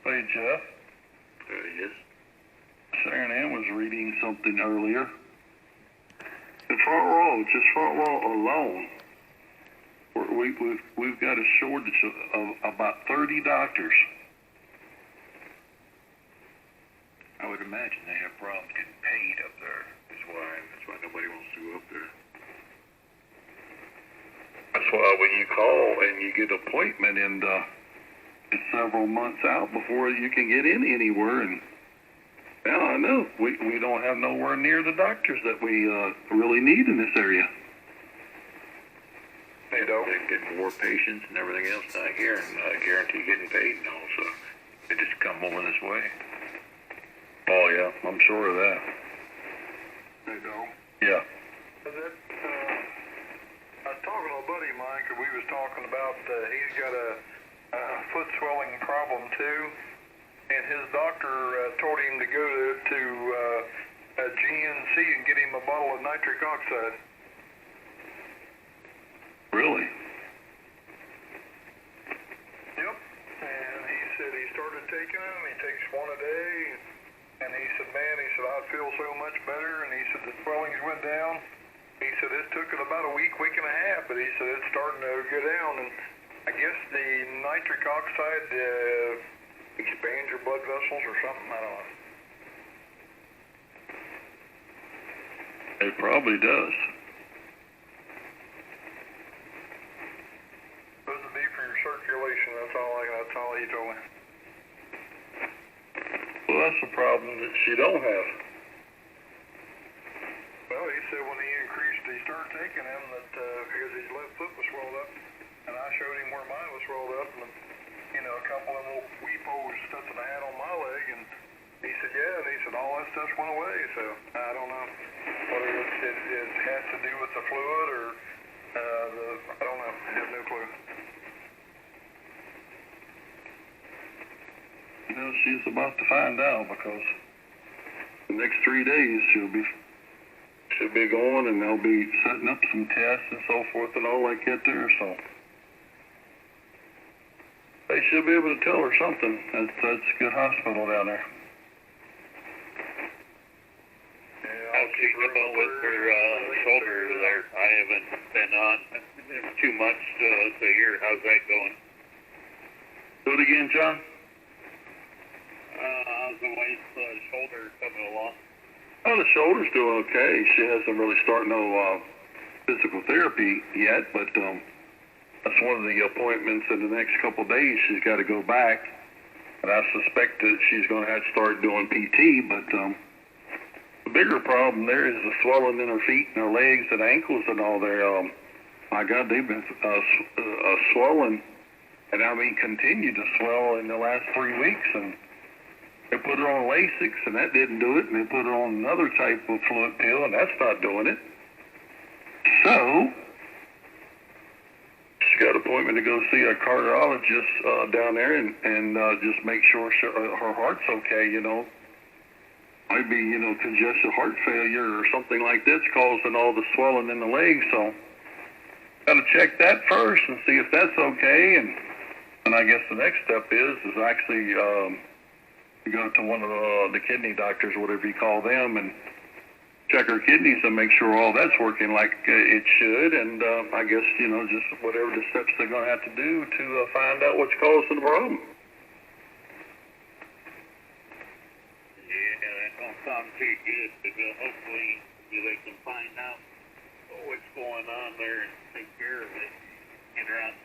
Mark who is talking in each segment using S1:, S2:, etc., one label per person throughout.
S1: Hey, Jeff.
S2: Yes.
S1: Sharon Ann was reading something earlier. In front row, just front row alone, we've got a shortage of about 30 doctors.
S2: I would imagine they have problems getting paid up there. That's why nobody wants to go up there.
S1: That's why when you call and you get an appointment and it's several months out before you can get in anywhere, and well, I know we don't have nowhere near the doctors that we really need in this area.
S2: They don't. They get more patients and everything else down here, and guarantee getting paid and all, so they just come over this way.
S1: Oh yeah, I'm sure of that.
S3: They don't?
S1: Yeah.
S3: I was talking to a buddy of mine, because we was talking about he's got a foot swelling problem too, and his doctor told him to go to GNC and get him a bottle of nitric oxide.
S1: Really?
S3: Yep. And he said he started taking them. He takes one a day, and he said, man, I feel so much better, and he said the swellings went down. He said it took it about a week and a half, but he said it's starting to go down, and I guess the nitric oxide expands your blood vessels or something. I don't know.
S1: It probably does.
S3: Supposed to be for your circulation. That's all he told me.
S1: Well, that's a problem that she don't have.
S3: Well, he said when he started taking them that because his left foot was swelled up, and I showed him where mine was swelled up, and a couple of little weepos stuff that I had on my leg, and he said, yeah, and he said all that stuff went away. So I don't know whether it has to do with the fluid or I don't know. I have no clue.
S1: She's about to find out, because the next 3 days she'll be going, and they'll be setting up some tests and so forth and all like that there, so they should be able to tell her something. That's a good hospital down there.
S4: How's she doing with her shoulder there? I haven't been on too much to hear. How's that going?
S1: Do it again, John.
S4: How's the wife's shoulder coming along?
S1: Oh, the shoulder's doing okay. She hasn't really started no physical therapy yet, but that's one of the appointments in the next couple of days. She's got to go back, and I suspect that she's going to have to start doing PT, but the bigger problem there is the swelling in her feet and her legs and ankles and all there. My God, they've been swollen, and I mean continue to swell in the last 3 weeks, and they put her on Lasix, and that didn't do it, and they put her on another type of fluid pill, and that's not doing it. So she got an appointment to go see a cardiologist down there and just make sure her heart's okay, Maybe, congestive heart failure or something like that's causing all the swelling in the legs, so got to check that first and see if that's okay, and I guess the next step is actually go to one of the kidney doctors, whatever you call them, and check her kidneys and make sure all that's working like it should, and I guess, just whatever the steps they're going to have to do to find out what's causing the problem.
S4: Yeah, that don't sound too good, but hopefully they can find out what's going on there and take care of it. Get her out.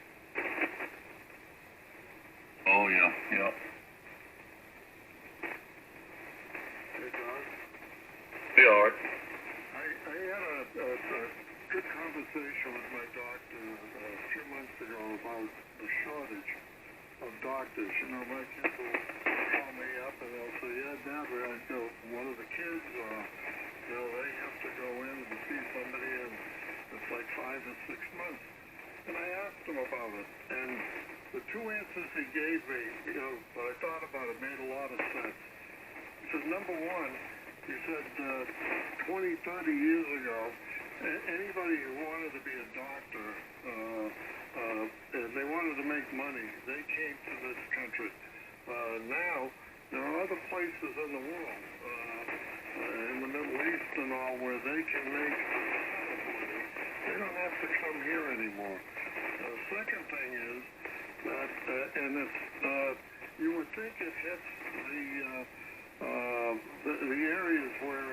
S1: Oh, yeah, yeah.
S3: Hey, Don.
S1: They are.
S3: I had a good conversation with my doctor a few months ago about the shortage of doctors. My people call me up and they'll say, yeah, Dad, one of the kids, they have to go in and see somebody, and it's like 5 or 6 months. And I asked him about it, and the two answers he gave me, but I thought about it, made a lot of sense. He said, number one, he said 20, 30 years ago, anybody who wanted to be a doctor, and they wanted to make money, they came to this country. Now, there are other places in the world, in the Middle East and all, where they can make a ton of money. They don't have to come here anymore. The second thing is that, and it's, you would think it hits the areas where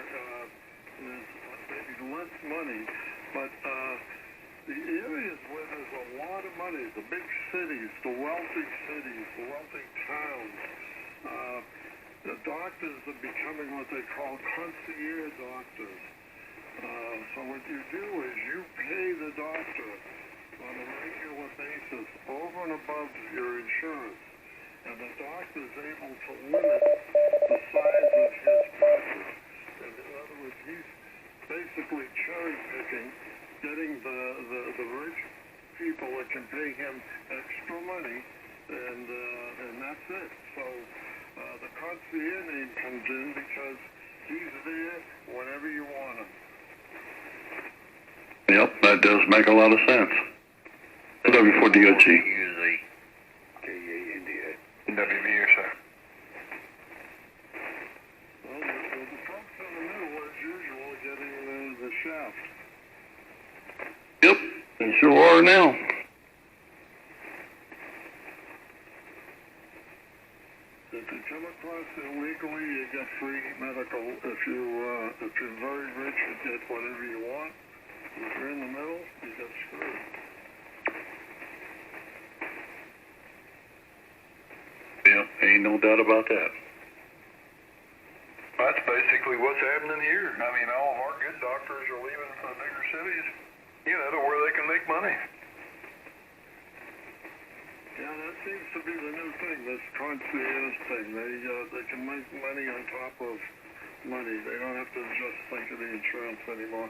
S3: there's maybe less money, but the areas where there's a lot of money, the big cities, the wealthy towns, the doctors are becoming what they call concierge doctors. So what you do is you pay the doctor on a regular basis over and above your insurance, and the doctor is able to limit the size of his practice. And in other words, he's basically cherry picking, getting the rich people that can pay him extra money, and that's it. So the concierge name comes in because he's there whenever you want him.
S1: Yep, that does make a lot of sense. W4DOG.
S2: Usually, WV, sir.
S3: Well, the folks in the middle, as usual, getting the shaft.
S1: Yep, they sure are now.
S3: If you come across illegally, you get free medical. If you're very rich, you get whatever you want. If you're in the middle, you get screwed.
S1: Yep, ain't no doubt about that.
S5: That's basically what's happening here. I mean, all of our good doctors are leaving for the bigger cities, to where they can make money.
S3: Yeah, that seems to be the new thing, this concierge thing. They can make money on top of money. They don't have to just think of the insurance anymore.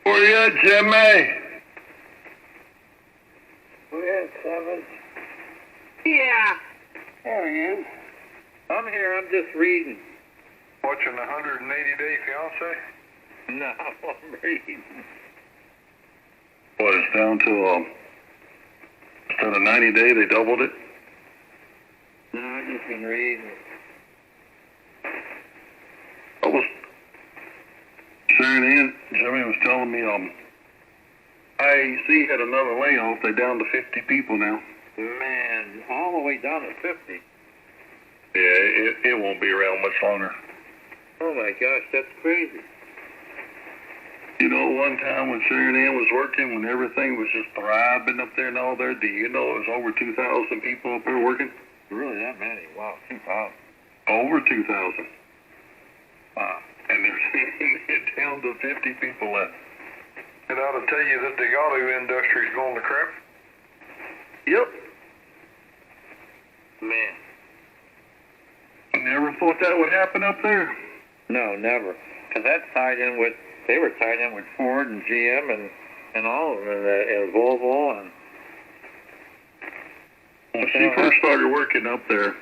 S1: Where you at, Jimmy?
S4: We're at 7. Yeah.
S5: There he is.
S4: I'm here. I'm just reading.
S5: Watching the 180-day fiance.
S4: No, I'm reading.
S1: What, it's down to, instead of 90 day, they doubled it?
S4: No, I've just been reading.
S1: I was sharing in, Jimmy was telling me, IAC had another layoff. They're down to 50 people now.
S4: Man, all the way down to 50.
S1: Yeah, it won't be around much longer.
S4: Oh my gosh, that's crazy.
S1: You know, one time when Sharon Ann was working, when everything was just thriving up there and all there, do you know it was over 2,000 people up there working?
S4: Really, that many? Wow, 2,000.
S1: Over 2,000.
S4: Wow.
S1: And they're down to 50 people left.
S5: It ought to tell you that the auto industry is going to crap.
S1: Yep.
S4: Man.
S1: Never thought that would happen up there.
S4: No, never. Because that tied in with, they were tied in with Ford and GM and all of them, and Volvo and...
S1: When she first started working up there,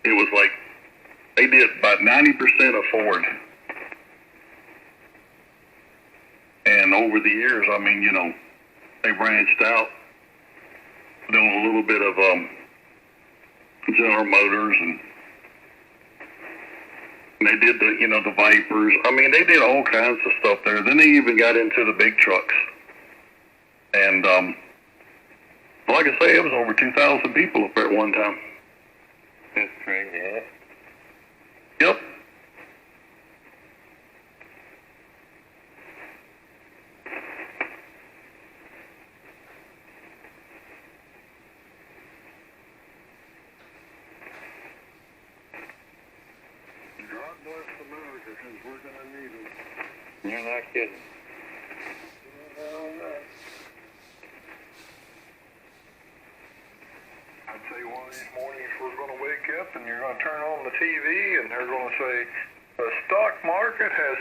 S1: it was like they did about 90% of Ford. And over the years, I mean, you know, they branched out, doing a little bit of General Motors, and they did the, you know, the Vipers. I mean, they did all kinds of stuff there. Then they even got into the big trucks. And like I say, it was over 2,000 people up there at one time.
S4: That's crazy, yeah.
S1: Yep.
S3: God bless America, because we're going to need it.
S4: You're not kidding.
S5: I'd say one of these mornings we're going to wake up and you're going to turn on the TV and they're going to say, the stock market has